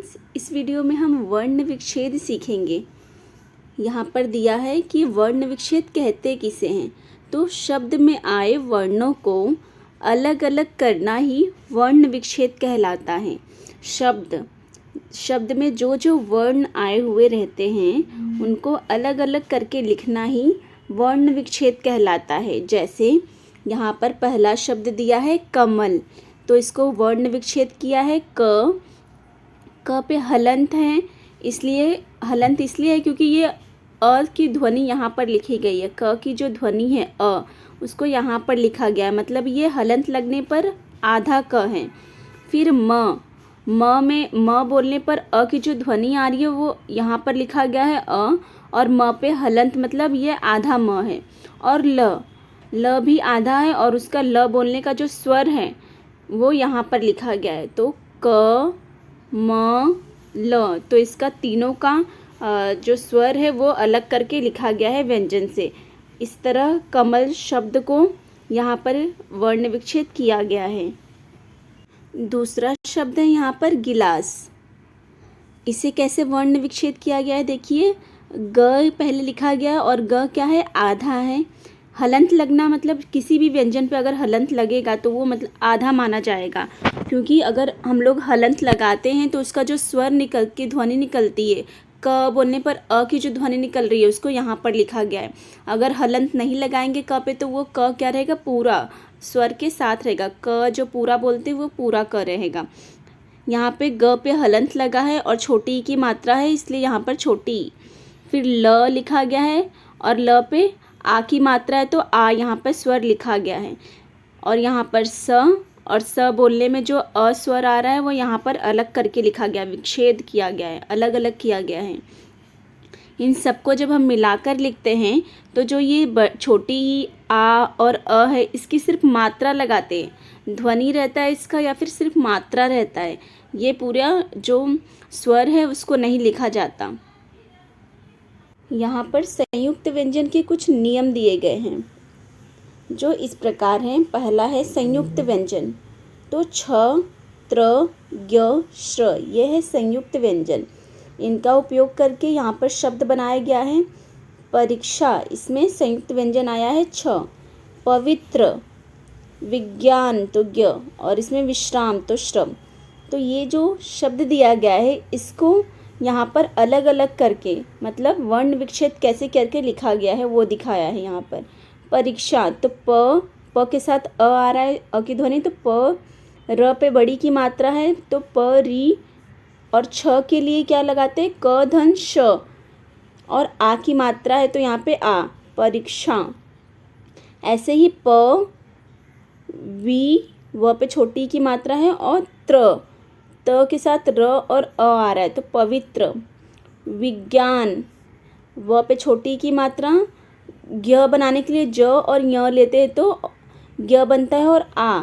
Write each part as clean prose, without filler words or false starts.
Friends, इस video में हम वर्ण विच्छेद सीखेंगे। यहाँ पर दिया है कि वर्ण विच्छेद कहते किसे हैं। तो शब्द में आए वर्णों को अलग अलग करना ही वर्ण विच्छेद कहलाता है। शब्द में जो जो वर्ण आए हुए रहते हैं उनको अलग अलग करके लिखना ही वर्ण विच्छेद कहलाता है। जैसे यहाँ पर पहला शब्द दिया है कमल, तो इसको वर्ण विच्छेद किया है क पे हलंत है, इसलिए हलंत इसलिए है क्योंकि ये अ की ध्वनि यहाँ पर लिखी गई है। क की जो ध्वनि है अ, उसको यहाँ पर लिखा गया है, मतलब ये हलंत लगने पर आधा क है। फिर में म बोलने पर अ की जो ध्वनि आ रही है वो यहाँ पर लिखा गया है अ, और म पे हलंत मतलब ये आधा म है। और ल भी आधा है और उसका ल बोलने का जो स्वर है वो यहाँ पर लिखा गया है। तो क म ल, तो इसका तीनों का जो स्वर है वो अलग करके लिखा गया है व्यंजन से। इस तरह कमल शब्द को यहाँ पर वर्ण विच्छेद किया गया है। दूसरा शब्द है यहाँ पर गिलास। इसे कैसे वर्ण विच्छेद किया गया है, देखिए ग पहले लिखा गया है और ग क्या है, आधा है। हलंत लगना मतलब किसी भी व्यंजन पे अगर हलंत लगेगा तो वो मतलब आधा माना जाएगा, क्योंकि अगर हम लोग हलंत लगाते हैं तो उसका जो स्वर ध्वनि निकलती है, क बोलने पर अ की जो ध्वनि निकल रही है उसको यहाँ पर लिखा गया है। अगर हलंत नहीं लगाएंगे क पे तो वो क क्या रहेगा, पूरा स्वर के साथ रहेगा। क जो पूरा बोलते हैं वो पूरा क रहेगा। यहाँ पे ग पे हलंत लगा है और छोटी की मात्रा है, इसलिए यहाँ पर छोटी। फिर ल लिखा गया है और ल पे आ की मात्रा है तो आ यहाँ पर स्वर लिखा गया है। और यहाँ पर स, और स बोलने में जो अ स्वर आ रहा है वो यहाँ पर अलग करके लिखा गया, विच्छेद किया गया है, अलग अलग किया गया है। इन सबको जब हम मिलाकर लिखते हैं तो जो ये छोटी आ और अ है इसकी सिर्फ मात्रा लगाते हैं, ध्वनि रहता है इसका या फिर सिर्फ मात्रा रहता है, ये पूरा जो स्वर है उसको नहीं लिखा जाता। यहाँ पर संयुक्त व्यंजन के कुछ नियम दिए गए हैं जो इस प्रकार हैं। पहला है संयुक्त व्यंजन, तो छ, त्र, य, श्र, ये है संयुक्त व्यंजन। इनका उपयोग करके यहाँ पर शब्द बनाया गया है। परीक्षा, इसमें संयुक्त व्यंजन आया है छ। पवित्र, विज्ञान तो ज्ञ, और इसमें विश्राम तो श्रम। तो ये जो शब्द दिया गया है इसको यहाँ पर अलग अलग करके, मतलब वर्ण विच्छेद कैसे करके लिखा गया है वो दिखाया है यहाँ पर। परीक्षा, तो प के साथ अ आ रहा है, अ की ध्वनि, तो प। र पे बड़ी की मात्रा है तो प री, और छ के लिए क्या लगाते हैं, क धन श, और आ की मात्रा है तो यहाँ पे आ, परीक्षा। ऐसे ही प, वी, व पे छोटी की मात्रा है, और त के साथ र और अ आ रहा है तो पवित्र। विज्ञान, व पे छोटी की मात्रा, ज्ञ बनाने के लिए ज और य लेते हैं तो ज्ञ बनता है, और आ,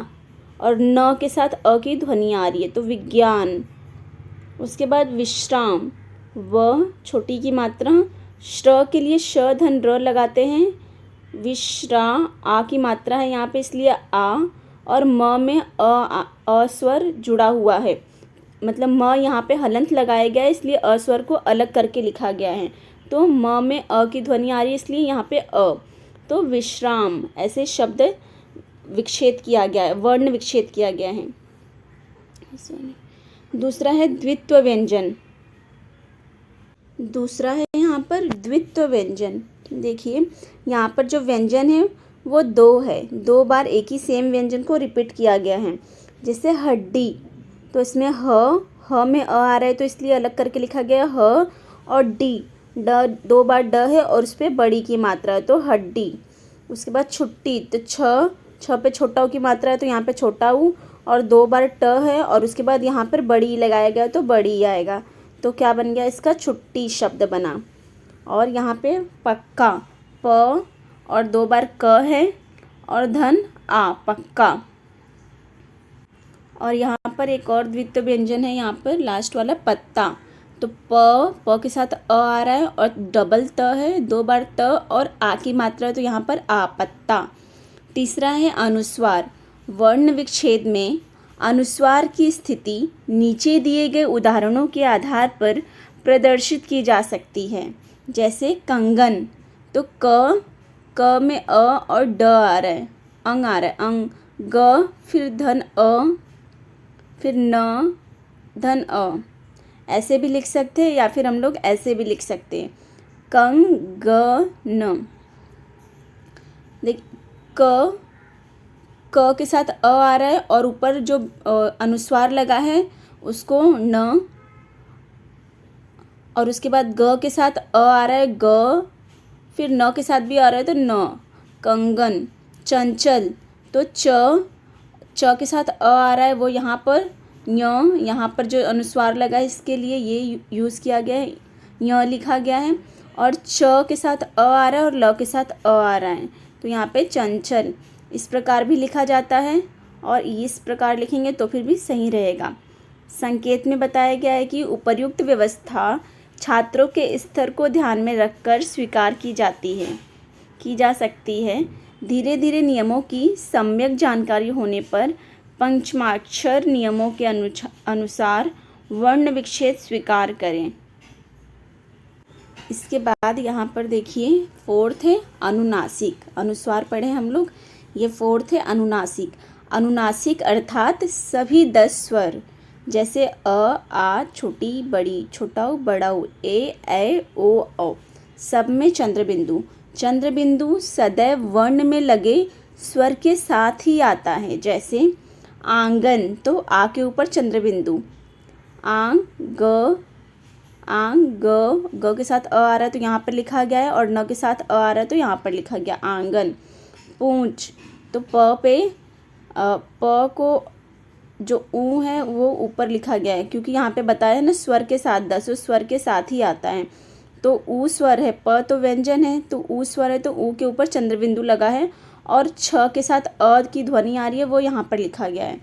और न के साथ अ की ध्वनि आ रही है तो विज्ञान। उसके बाद विश्राम, व छोटी की मात्रा, श्र के लिए श धन र लगाते हैं, विश्रा, आ की मात्रा है यहाँ पे इसलिए आ, और म में अ स्वर जुड़ा हुआ है, मतलब म यहाँ पे हलंत लगाया गया है इसलिए अ स्वर को अलग करके लिखा गया है। तो म में अ की ध्वनि आ रही है इसलिए यहाँ पे अ, तो विश्राम। ऐसे शब्द विच्छेद किया गया है, वर्ण विच्छेद किया गया है। दूसरा है द्वित्व व्यंजन। दूसरा है यहाँ पर द्वित्व व्यंजन। देखिए यहाँ पर जो व्यंजन है वो दो है, दो बार एक ही सेम व्यंजन को रिपीट किया गया है। जैसे हड्डी, तो इसमें ह में अ आ रहा है तो इसलिए अलग करके लिखा गया ह, और डी, ड दो बार ड है और उस पर बड़ी की मात्रा है तो हड्डी। उसके बाद छुट्टी, तो छ पे छोटा ऊ की मात्रा है तो यहाँ पे छोटा ऊ, और दो बार ट है और उसके बाद यहाँ पर बड़ी लगाया गया तो बड़ी आएगा, तो क्या बन गया, इसका छुट्टी शब्द बना। और यहाँ पे पक्का, प और दो बार क है और धन आ, पक्का। और यहाँ पर एक और द्वित्व व्यंजन है, यहाँ पर लास्ट वाला पत्ता, तो प के साथ अ आ रहा है और डबल त है, दो बार त और आ की मात्रा है तो यहाँ पर आ, पत्ता। तीसरा है अनुस्वार। वर्ण विच्छेद में अनुस्वार की स्थिति नीचे दिए गए उदाहरणों के आधार पर प्रदर्शित की जा सकती है। जैसे कंगन, तो क में अ और ड आ रहा है, अंग आ रहा है, अंग, ग फिर धन अ, फिर न धन अ, ऐसे भी लिख सकते हैं या फिर हम लोग ऐसे भी लिख सकते हैं, कंगन। देख क के साथ अ आ रहा है और ऊपर जो अनुस्वार लगा है उसको न, और उसके बाद ग के साथ अ आ रहा है, ग, फिर न के साथ भी आ रहा है तो न, कंगन। चंचल, तो च के साथ अ आ रहा है, वो यहाँ पर यहाँ पर जो अनुस्वार लगा है इसके लिए ये यूज़ किया गया है, य लिखा गया है। और च के साथ अ आ रहा है और ल के साथ अ आ रहा है, तो यहाँ पे चंचल। इस प्रकार भी लिखा जाता है और इस प्रकार लिखेंगे तो फिर भी सही रहेगा। संकेत में बताया गया है कि उपर्युक्त व्यवस्था छात्रों के स्तर को ध्यान में रखकर स्वीकार की जा सकती है। धीरे धीरे नियमों की सम्यक जानकारी होने पर पंचमाक्षर नियमों के अनुसार वर्ण विच्छेद स्वीकार करें। इसके बाद यहाँ पर देखिए फोर्थ है अनुनासिक। अनुस्वार पढ़े हम लोग, ये फोर्थ है अनुनासिक। अनुनासिक अर्थात सभी 10 स्वर, जैसे अ, आ, छोटी बड़ी, छोटा उ बड़ा उ, ए ओ औ, सब में चंद्रबिंदु सदैव वर्ण में लगे स्वर के साथ ही आता है। जैसे आंगन, तो आ के ऊपर चंद्रबिंदु, आंग ग के साथ अ आ रहा है तो यहाँ पर लिखा गया है, और न के साथ अ आ रहा है तो यहाँ पर लिखा गया आंगन। पूंछ, तो प को जो ऊ है वो ऊपर लिखा गया है, क्योंकि यहाँ पे बताया है ना स्वर के साथ, 10 स्वर के साथ ही आता है। तो ऊ स्वर है, प तो व्यंजन है, तो ऊ स्वर है, तो ऊ के ऊपर चंद्रबिंदु लगा है, और छ के साथ अ की ध्वनि आ रही है, वो यहाँ पर लिखा गया है।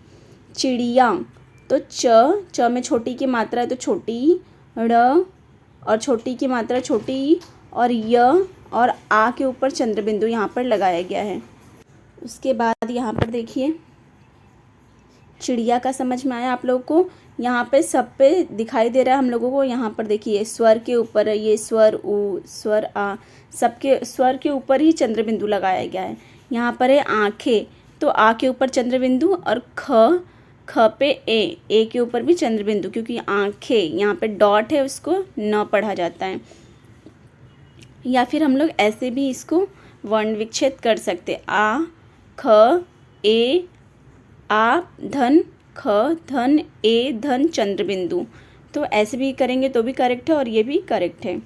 चिड़िया, तो च में छोटी की मात्रा है तो छोटी, ड़ और छोटी की मात्रा छोटी, और य और आ के ऊपर चंद्रबिंदु यहाँ पर लगाया गया है। उसके बाद यहाँ पर देखिए चिड़िया का समझ में आया आप लोगों को? यहाँ पे सब पे दिखाई दे रहा है हम लोगों को। यहाँ पर देखिए स्वर के ऊपर है, ये स्वर ऊ, स्वर आ, सबके स्वर के ऊपर ही चंद्रबिंदु लगाया गया है। यहाँ पर है आँखें, तो आ के ऊपर चंद्रबिंदु, और ख पे ए के ऊपर भी चंद्रबिंदु, क्योंकि आँखें यहाँ पे डॉट है उसको न पढ़ा जाता है। या फिर हम लोग ऐसे भी इसको वर्ण विच्छेद कर सकते, आ ख ए, आ धन ख धन ए धन चंद्रबिंदु, तो ऐसे भी करेंगे तो भी करेक्ट है और ये भी करेक्ट है।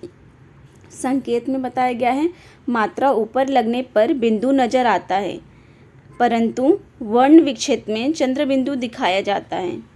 संकेत में बताया गया है मात्रा ऊपर लगने पर बिंदु नजर आता है, परंतु वर्ण विच्छेद में चंद्रबिंदु दिखाया जाता है।